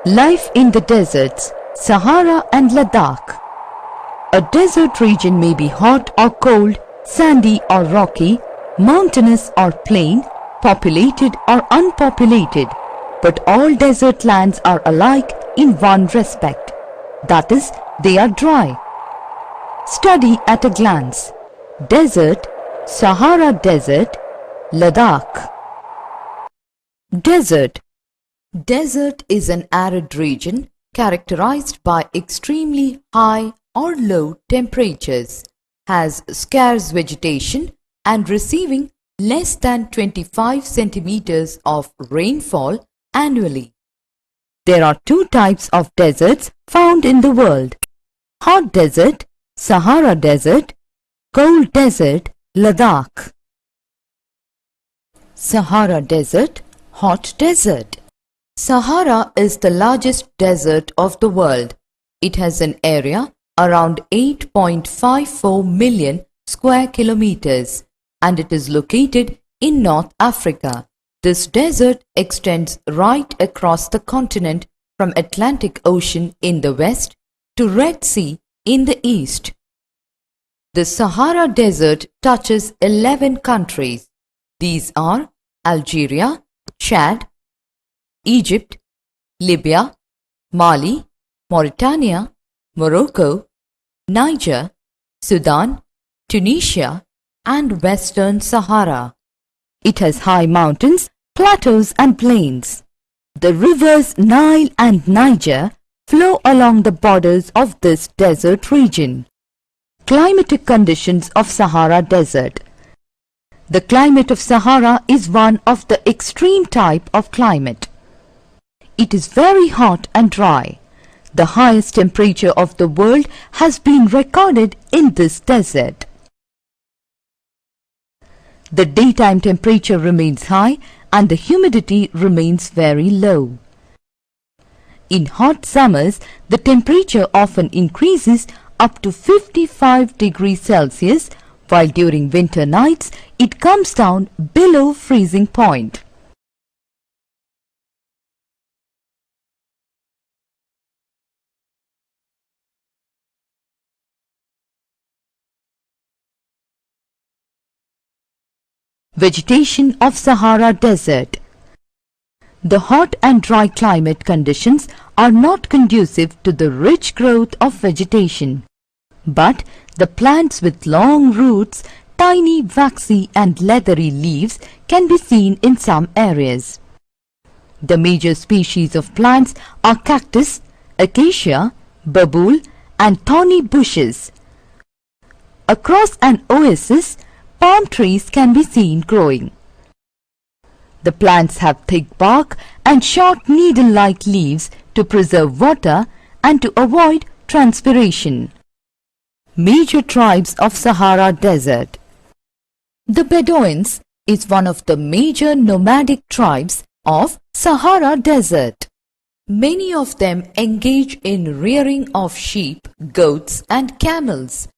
Life in the deserts, Sahara and Ladakh. A desert region may be hot or cold, sandy or rocky, mountainous or plain, populated or unpopulated, but all desert lands are alike in one respect, that is, they are dry. Study at a glance. Desert, Sahara Desert, Ladakh. Desert. Desert is an arid region characterized by extremely high or low temperatures, has scarce vegetation and receiving less than 25 centimeters of rainfall annually. There are two types of deserts found in the world: hot desert, Sahara Desert, cold desert, Ladakh. Sahara Desert, hot desert. Sahara is the largest desert of the world. It has an area around 8.54 million square kilometers and it is located in North Africa. This desert extends right across the continent from Atlantic Ocean in the west to Red Sea in the east. The Sahara Desert touches 11 countries. These are Algeria, Chad, Egypt, Libya, Mali, Mauritania, Morocco, Niger, Sudan, Tunisia, and Western Sahara. It has high mountains, plateaus and plains. The rivers Nile and Niger flow along the borders of this desert region. Climatic conditions of Sahara Desert. The climate of Sahara is one of the extreme type of climate. It is very hot and dry. The highest temperature of the world has been recorded in this desert. The daytime temperature remains high and the humidity remains very low. In hot summers, the temperature often increases up to 55 degrees Celsius, while during winter nights it comes down below freezing point. Vegetation of Sahara Desert. The hot and dry climate conditions are not conducive to the rich growth of vegetation, but the plants with long roots, tiny waxy and leathery leaves can be seen in some areas. The major species of plants are cactus, acacia, babool and thorny bushes. Across an oasis, palm trees can be seen growing. The plants have thick bark and short needle-like leaves to preserve water and to avoid transpiration. Major tribes of Sahara Desert. The Bedouins is one of the major nomadic tribes of Sahara Desert. Many of them engage in rearing of sheep, goats and camels.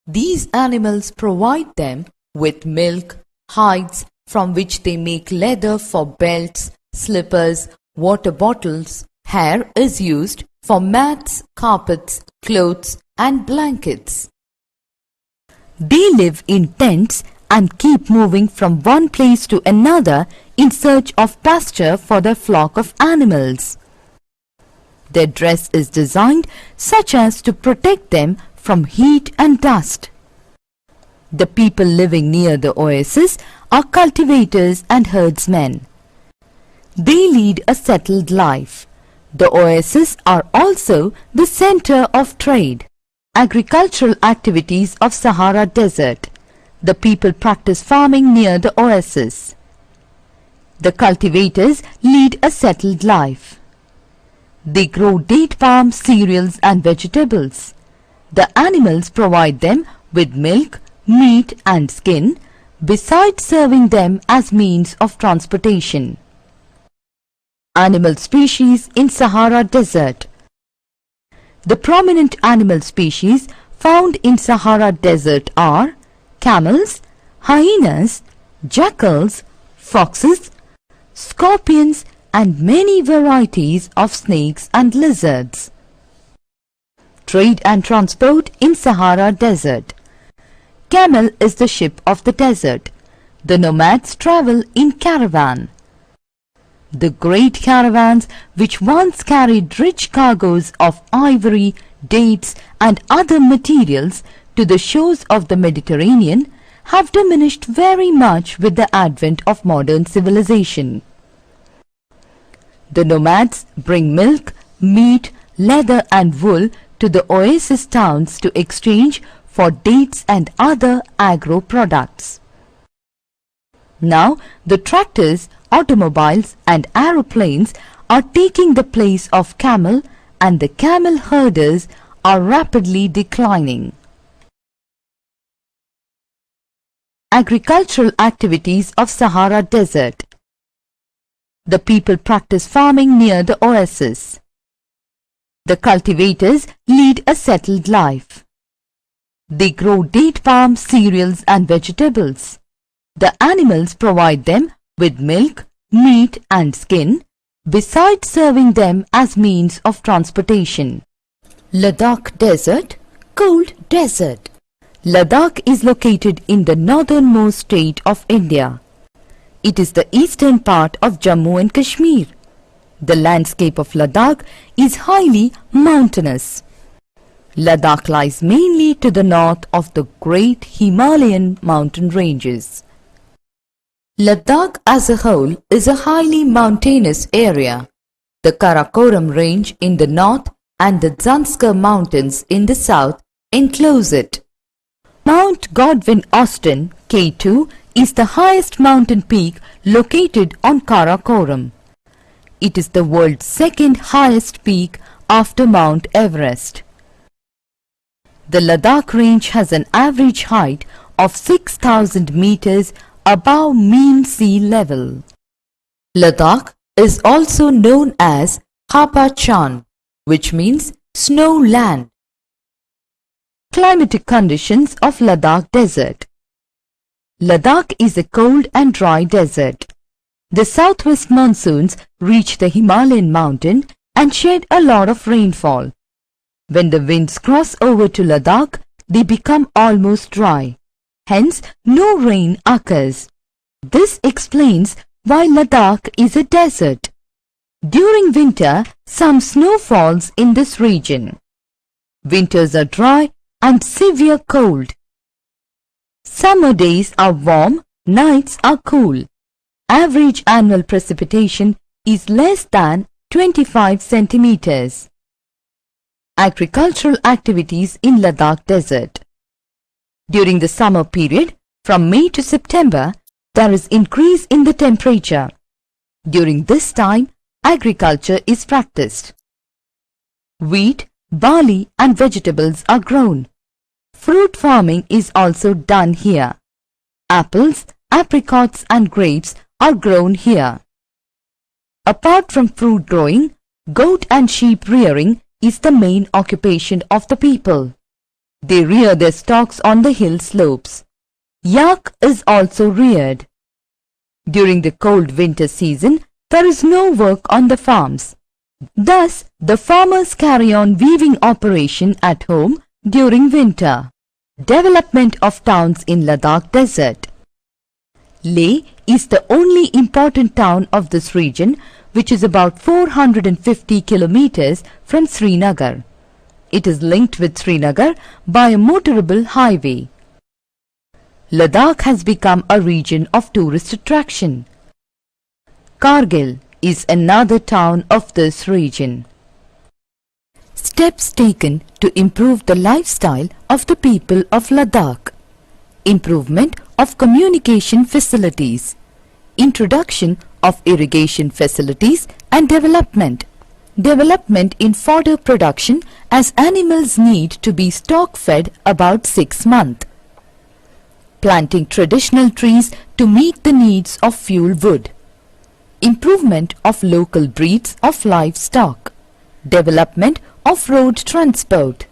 These animals provide them with milk, hides from which they make leather for belts, slippers, water bottles. Hair is used for mats, carpets, clothes and blankets. They live in tents and keep moving from one place to another in search of pasture for their flock of animals. Their dress is designed such as to protect them from heat and dust. The people living near the oasis are cultivators and herdsmen. They lead a settled life. The oases are also the center of trade. Agricultural activities of Sahara Desert. The people practice farming near the oasis. The cultivators lead a settled life. They grow date palm, cereals and vegetables. The animals provide them with milk, meat and skin, besides serving them as means of transportation. Animal species in Sahara Desert. The prominent animal species found in Sahara Desert are camels, hyenas, jackals, foxes, scorpions and many varieties of snakes and lizards. Trade and transport in Sahara Desert. Camel is the ship of the desert. The nomads travel in caravan. The great caravans which once carried rich cargoes of ivory, dates and other materials to the shores of the Mediterranean have diminished very much with the advent of modern civilization. The nomads bring milk, meat, leather and wool to the oasis towns to exchange for dates and other agro products. Now the tractors, automobiles and aeroplanes are taking the place of camel, and the camel herders are rapidly declining. Agricultural activities of Sahara Desert. The people practice farming near the oasis. The cultivators lead a settled life. They grow date palm, cereals and vegetables. The animals provide them with milk, meat and skin, besides serving them as means of transportation. Ladakh Desert, cold desert. Ladakh is located in the northernmost state of India. It is the eastern part of Jammu and Kashmir. The landscape of Ladakh is highly mountainous. Ladakh lies mainly to the north of the great Himalayan mountain ranges. Ladakh as a whole is a highly mountainous area. The Karakoram range in the north and the Zanskar mountains in the south enclose it. Mount Godwin Austen, K2, is the highest mountain peak located on Karakoram. It is the world's second highest peak after Mount Everest. The Ladakh range has an average height of 6,000 meters above mean sea level. Ladakh is also known as Khapa Chan, which means snow land. Climatic conditions of Ladakh Desert. Ladakh is a cold and dry desert. The southwest monsoons reach the Himalayan mountain and shed a lot of rainfall. When the winds cross over to Ladakh, they become almost dry. Hence, no rain occurs. This explains why Ladakh is a desert. During winter, some snow falls in this region. Winters are dry and severe cold. Summer days are warm, nights are cool. Average annual precipitation is less than 25 centimeters. Agricultural activities in Ladakh Desert. During the summer period, from May to September, there is increase in the temperature. During this time, agriculture is practiced. Wheat, barley and vegetables are grown. Fruit farming is also done here. Apples, apricots and grapes are grown here. Apart from fruit growing, goat and sheep rearing is the main occupation of the people. They rear their stocks on the hill slopes. Yak is also reared. During the cold winter season, there is no work on the farms. Thus, the farmers carry on weaving operation at home during winter. Development of towns in Ladakh Desert. Leh is the only important town of this region, which is about 450 kilometers from Srinagar. It is linked with Srinagar by a motorable highway. Ladakh has become a region of tourist attraction. Kargil is another town of this region. Steps taken to improve the lifestyle of the people of Ladakh. Improvement of communication facilities. Introduction of irrigation facilities and development. Development in fodder production as animals need to be stock-fed about 6 months. Planting traditional trees to meet the needs of fuel wood. Improvement of local breeds of livestock. Development of road transport.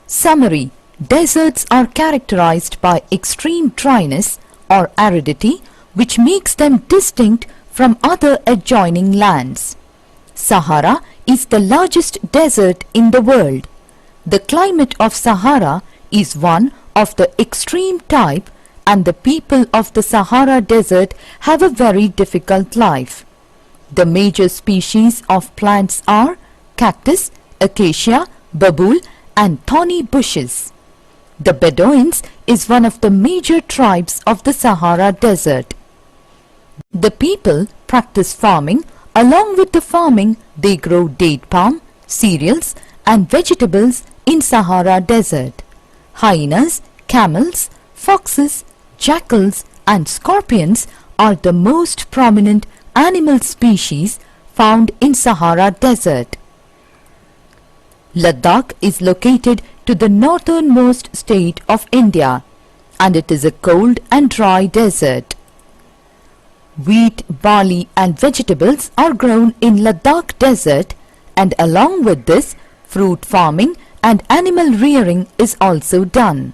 Summary: deserts are characterized by extreme dryness or aridity, which makes them distinct from other adjoining lands. Sahara is the largest desert in the world. The climate of Sahara is one of the extreme type, and the people of the Sahara Desert have a very difficult life. The major species of plants are cactus, acacia, babul and thorny bushes. The Bedouins is one of the major tribes of the Sahara Desert. The people practice farming. Along with the farming, they grow date palm, cereals and vegetables in Sahara Desert. Hyenas, camels, foxes, jackals and scorpions are the most prominent animal species found in Sahara Desert. Ladakh is located to the northernmost state of India, and it is a cold and dry desert. Wheat, barley and vegetables are grown in Ladakh Desert, and along with this, fruit farming and animal rearing is also done.